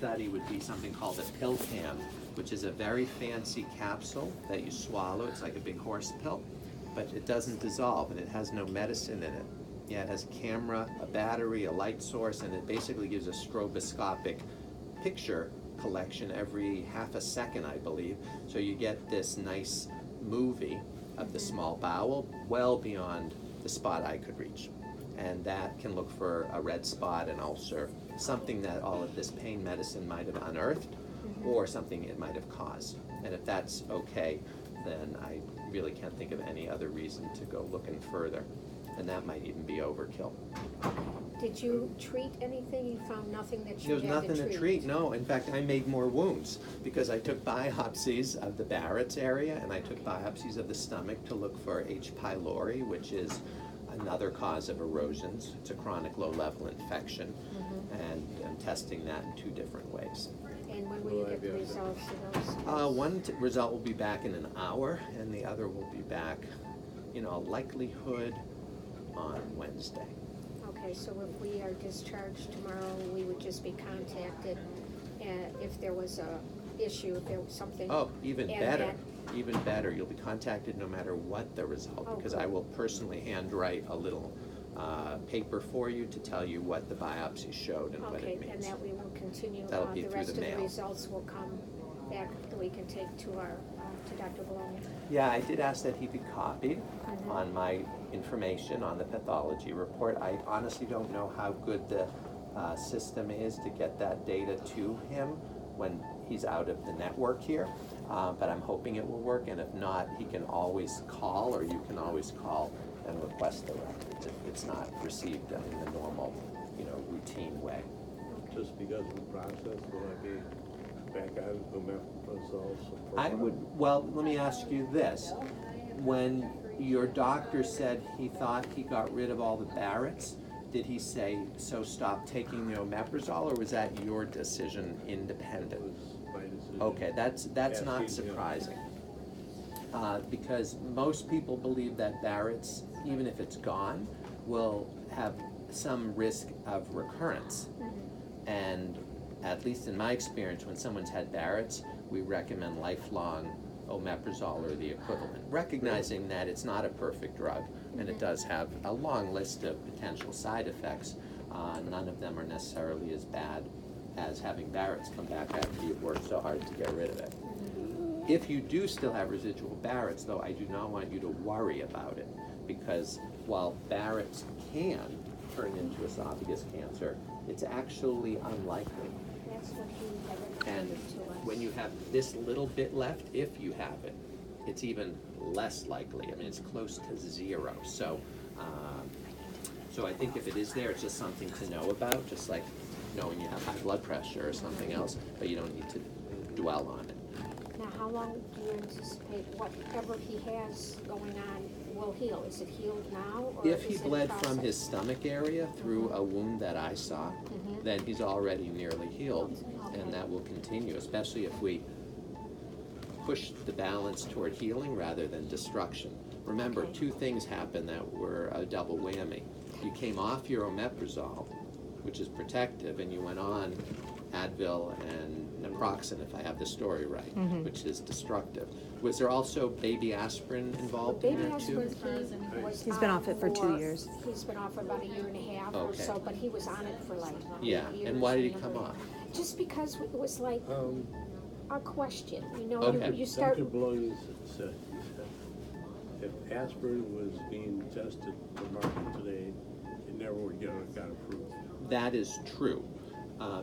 study would be something called a pill cam, which is a very fancy capsule that you swallow. It's like a big horse pill, but it doesn't dissolve and it has no medicine in it. Yeah, it has a camera, a battery, a light source, and it basically gives a stroboscopic picture collection every half a second, I believe. So you get this nice movie of the small bowel well beyond the spot I could reach. And that can look for a red spot, an ulcer, something that all of this pain medicine might have unearthed, or something it might have caused. And if that's okay, then I really can't think of any other reason to go looking further. And that might even be overkill. Did you treat anything? You found nothing that you There was had nothing to treat, no. In fact, I made more wounds because I took biopsies of the Barrett's area and I took biopsies of the stomach to look for H. pylori, which is another cause of erosions. It's a chronic low-level infection, and I'm testing that in 2 different ways. And when will you get the results of those? One result will be back in an hour, and the other will be back, likelihood on Wednesday. Okay, so if we are discharged tomorrow, we would just be contacted if there was a issue, if there was something. Oh, even better. Even better. You'll be contacted no matter what the result, because I will personally handwrite a little paper for you to tell you what the biopsy showed and what it means. Okay, and that we will continue. That'll be the through rest the of mail. the results will come back that we can take to our to Dr. Bologna. Yeah, I did ask that he be copied on my information on the pathology report. I honestly don't know how good the system is to get that data to him when he's out of the network here, but I'm hoping it will work, and if not, he can always call, or you can always call and request the records if it's not received in the normal, routine way. Just because of the process, will I be back out of the omeprazole? Well, let me ask you this. When your doctor said he thought he got rid of all the Barrett's, did he say, so stop taking the omeprazole, or was that your decision independent? It was my decision. Okay, that's not surprising. Because most people believe that Barrett's, even if it's gone, will have some risk of recurrence. And at least in my experience, when someone's had Barrett's, we recommend lifelong omeprazole or the equivalent, recognizing that it's not a perfect drug and it does have a long list of potential side effects. None of them are necessarily as bad as having Barrett's come back after you've worked so hard to get rid of it. If you do still have residual Barrett's, though, I do not want you to worry about it, because while Barrett's can turn into esophagus cancer, it's actually unlikely. That's what he had And recommended to us. when you have this little bit left, if you have it, it's even less likely. I mean, it's close to 0. So, so I think if it is there, it's just something to know about, just like knowing you have high blood pressure or something else, but you don't need to dwell on it. Now, how long do you anticipate whatever he has going on will heal? Is it healed now? Or If he is it bled from processed? his stomach area through a wound that I saw, then he's already nearly healed, and that will continue, especially if we push the balance toward healing rather than destruction. Remember, 2 things happened that were a double whammy. You came off your omeprazole, which is protective, and you went on Advil and naproxen, if I have the story right, which is destructive. Was there also baby aspirin involved in Baby there too? aspirin, He's been off it for 2 years. He's been off for about 1.5 years or Okay. so, but he was on it for like Yeah, 8 years. and why did he you know. come off? Just because it was like a question, Okay. you start. Dr. Bologna said if aspirin was being tested for market today, it never would got approved. That is true,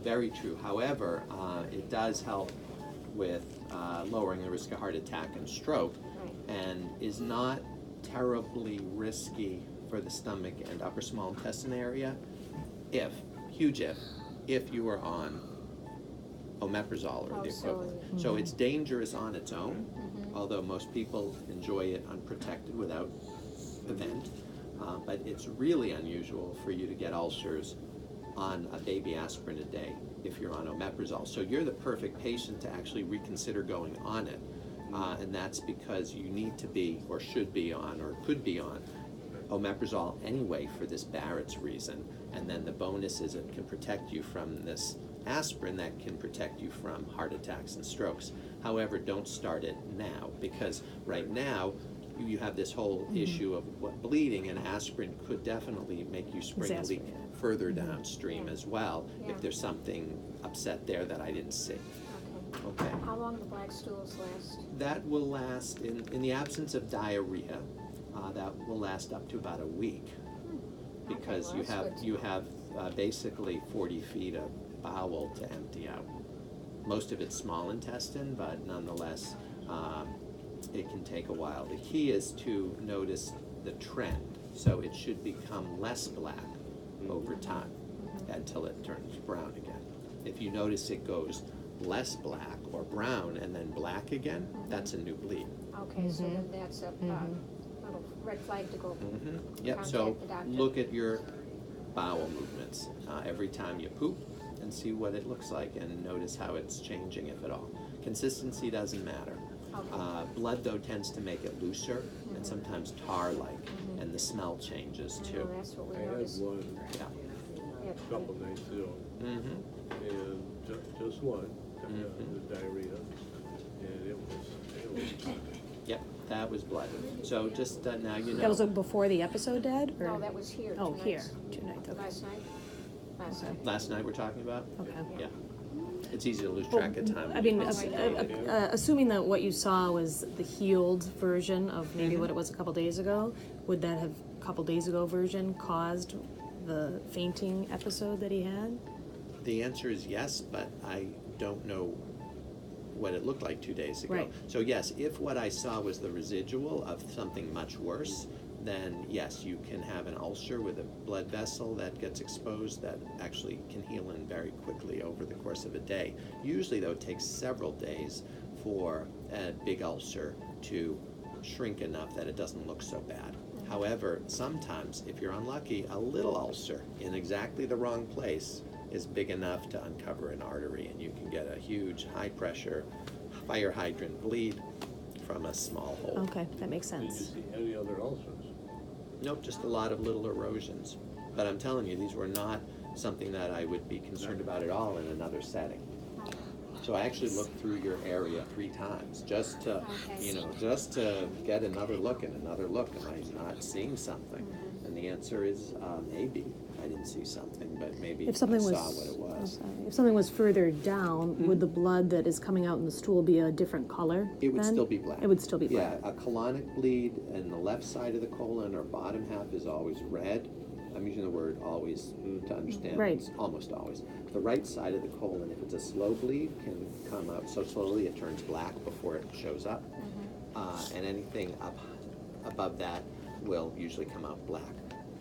very true. However, it does help with lowering the risk of heart attack and stroke, and is not terribly risky for the stomach and upper small intestine area huge if you are on omeprazole or the equivalent. So it's dangerous on its own, although most people enjoy it unprotected without event. But it's really unusual for you to get ulcers on a baby aspirin a day if you're on omeprazole. So you're the perfect patient to actually reconsider going on it. And that's because you need to be, or should be on, or could be on omeprazole anyway for this Barrett's reason. And then the bonus is it can protect you from this aspirin that can protect you from heart attacks and strokes. However, don't start it now, because right now you have this whole issue of what bleeding, and aspirin could definitely make you spring a leak Exacerbate it. further downstream Yeah. as well, Yeah. if there's something upset there that I didn't see. Okay. Okay. How long do black stools last? That will last, in the absence of diarrhea, that will last up to about a week, because Okay, well, that's good to you know. have basically 40 feet of bowel to empty out. Most of it's small intestine, but nonetheless, it can take a while. The key is to notice the trend, so it should become less black over time until it turns brown again. If you notice it goes less black or brown and then black again, that's a new bleed. Okay, so then that's a little red flag to go Yep, so contact the doctor. look at your bowel movements every time you poop and see what it looks like, and notice how it's changing, if at all. Consistency doesn't matter. Okay. Blood, though, tends to make it looser and sometimes tar-like, and the smell changes I know, too. that's what we I had noticed. one Yeah. Yeah. a couple nights ago, Mm-hmm. and just one, the diarrhea, and it was, Yep, that was blood. So just now you know. That was before the episode, Dad? Or? No, that was here. Oh, two here, nights. 2 nights, okay. Last night? Last Okay. night. Last night we're talking about? Okay. Yeah. It's easy to lose Well, track of time. I mean, Oh, I know. assuming that what you saw was the healed version of maybe Mm-hmm. what it was a couple days ago, would that have couple days ago version caused the fainting episode that he had? The answer is yes, but I don't know what it looked like 2 days ago. Right. So yes, if what I saw was the residual of something much worse, then yes, you can have an ulcer with a blood vessel that gets exposed that actually can heal in very quickly over the course of a day. Usually, though, it takes several days for a big ulcer to shrink enough that it doesn't look so bad. However, sometimes, if you're unlucky, a little ulcer in exactly the wrong place is big enough to uncover an artery, and you can get a huge high-pressure fire hydrant bleed from a small hole. Okay, that makes did you sense. see any other ulcers? Nope, just a lot of little erosions. But I'm telling you, these were not something that I would be concerned about at all in another setting. So I actually looked through your area 3 times just to, Okay. just to get another look and another look. Am I not seeing something? And the answer is maybe I didn't see something, but maybe If something I was, saw what it was. if something was further down, would the blood that is coming out in the stool be a different color? It would then? still be black. It would still be Yeah, black. a colonic bleed in the left side of the colon or bottom half is always red. I'm using the word always to understand. Right. It's almost always. The right side of the colon, if it's a slow bleed, can come out so slowly it turns black before it shows up. And anything up above that will usually come out black.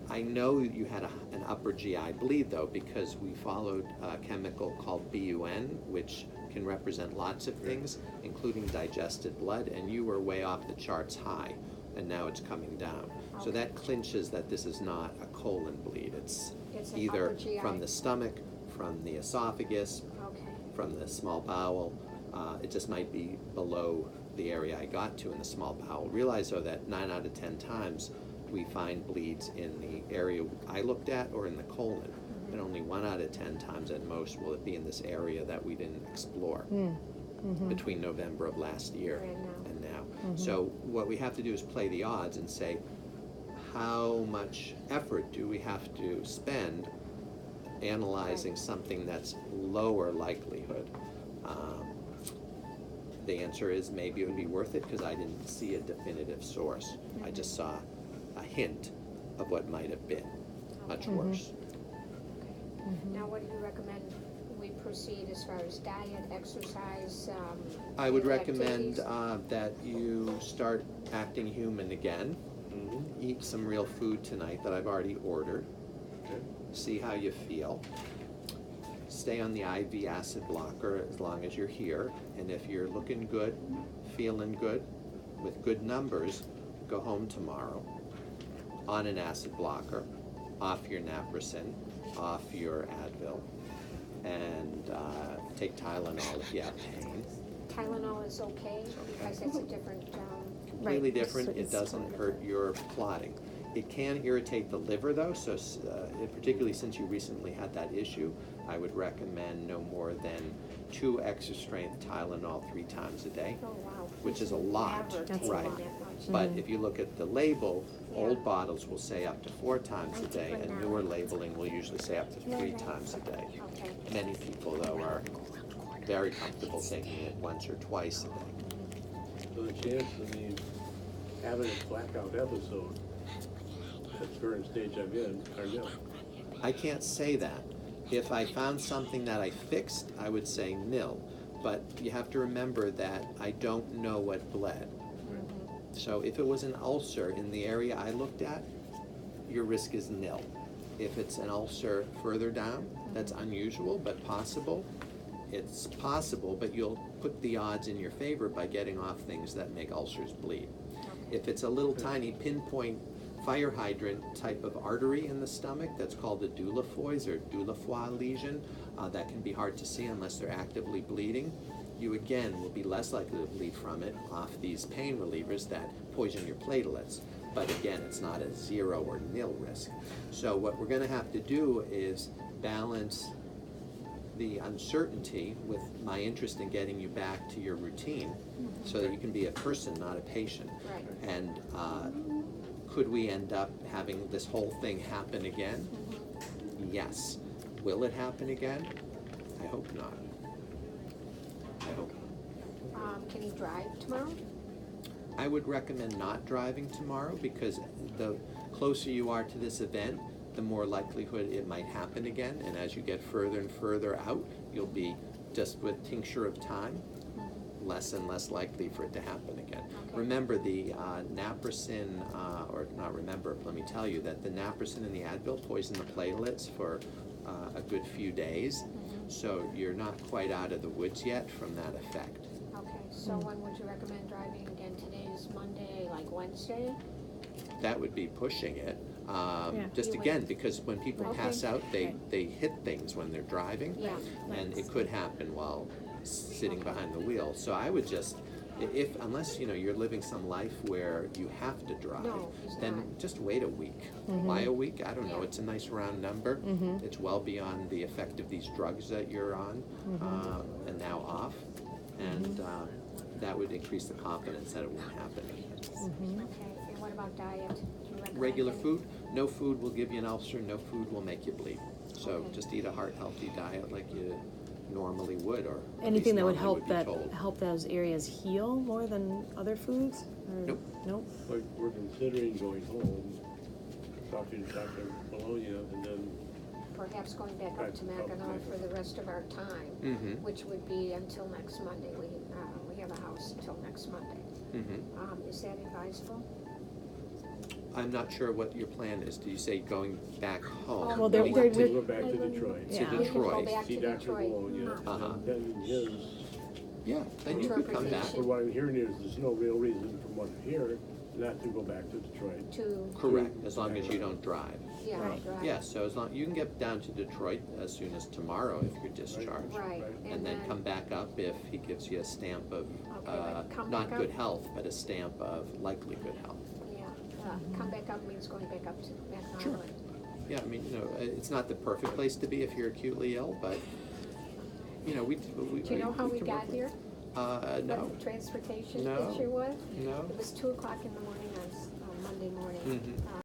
I know you had an upper GI bleed, though, because we followed a chemical called BUN, which can represent lots of things, including digested blood, and you were way off the charts high, and now it's coming down. So that clinches that this is not a colon bleed. It's It's an either upper GI. from the stomach, from the esophagus, Okay. from the small bowel. It just might be below the area I got to in the small bowel. Realize, though, that 9 out of 10 times we find bleeds in the area I looked at or in the colon. And only 1 out of 10 times at most will it be in this area that we didn't explore between November of last year and now. So what we have to do is play the odds and say, how much effort do we have to spend analyzing something that's lower likelihood? The answer is maybe it would be worth it because I didn't see a definitive source. I just saw a hint of what might have been much worse. Now, what do you recommend we proceed as far as diet, exercise? I would daily recommend activities? that you start acting human again. Eat some real food tonight that I've already ordered. Okay. See how you feel. Stay on the IV acid blocker as long as you're here. And if you're looking good, feeling good, with good numbers, go home tomorrow on an acid blocker, off your naproxen, off your Advil, and take Tylenol if you have pain. Tylenol is okay because it's a different, Completely Right. different. So It it's doesn't totally hurt your clotting. It can irritate the liver, though, so particularly since you recently had that issue, I would recommend no more than 2 extra strength Tylenol 3 times a day. Oh, wow. Which is a lot, Never take right. that much. But if you look at the label, Yeah. old bottles will say up to 4 times a day, and Right. newer labeling will usually say up to 3 times a day. Okay. Many people, though, are very comfortable taking it once or twice a day. So the chance of me having a blackout episode at the current stage I'm in are nil. I can't say that. If I found something that I fixed, I would say nil. But you have to remember that I don't know what bled. So if it was an ulcer in the area I looked at, your risk is nil. If it's an ulcer further down, that's unusual but possible. It's possible, but you'll put the odds in your favor by getting off things that make ulcers bleed. If it's a little tiny pinpoint fire hydrant type of artery in the stomach, that's called a doulaphoid or doulaphoid lesion, that can be hard to see unless they're actively bleeding. You again will be less likely to bleed from it off these pain relievers that poison your platelets. But again, it's not a 0 or nil risk. So what we're going to have to do is balance the uncertainty with my interest in getting you back to your routine so that you can be a person, not a patient. Right. And could we end up having this whole thing happen again? Yes. Will it happen again? I hope not. I hope not. Can you drive tomorrow? I would recommend not driving tomorrow because the closer you are to this event, the more likelihood it might happen again. And as you get further and further out, you'll be just with tincture of time, less and less likely for it to happen again. Okay. Remember the naproxen, or not remember, let me tell you that the naproxen and the Advil poison the platelets for a good few days. So you're not quite out of the woods yet from that effect. Okay, so when would you recommend driving again? Today is Monday, like Wednesday? That would be pushing it. Yeah. Just You again, would- because when people Okay. pass out, they, Right. they hit things when they're driving. Yeah. And it could happen while sitting behind the wheel. So I would just, unless you're living some life where you have to drive, No, he's then not. just wait a week. Why a week? I don't know. Yeah. It's a nice round number. It's well beyond the effect of these drugs that you're on and now off. And that would increase the confidence that it won't happen again. Okay, and what about diet? Do you recommend Regular any- food, no food will give you an ulcer, no food will make you bleed. So Okay. just eat a heart-healthy diet like you normally would, or at Anything least that would normally help be told. help those areas heal more than other foods? Or- Nope. Nope. But we're considering going home, talking to Dr. Bologna, and then Perhaps going back up Right, to up to Mackinac Mackinac. for the rest of our time, Mhm. which would be until next Monday. We have a house until next Monday. Is that advisable? I'm not sure what your plan is. Do you say going back home? Well, they're- Meaning they're- to- we'll go back to Detroit. To Yeah. We can go Detroit. back See to Dr. Detroit. Bologna, Uh-huh. and then his, Yeah, then you could come back. Interpretation. but what I'm hearing is there's no real reason from what I hear not to go back to Detroit. To, Correct, as long as you don't drive. yeah, Right. drive. Yeah, so as long, you can get down to Detroit as soon as tomorrow if you're discharged. Right, And then come back up if he gives you a stamp of, but come not back good up? health, but a stamp of likely good health. Yeah, come back up means going back up to Mackinac Sure. Island. Yeah, I mean, it's not the perfect place to be if you're acutely ill, but, we. Do you know how we can got work with- here? No, What the transportation No. issue was? no. It was 2:00 in the morning on Monday morning.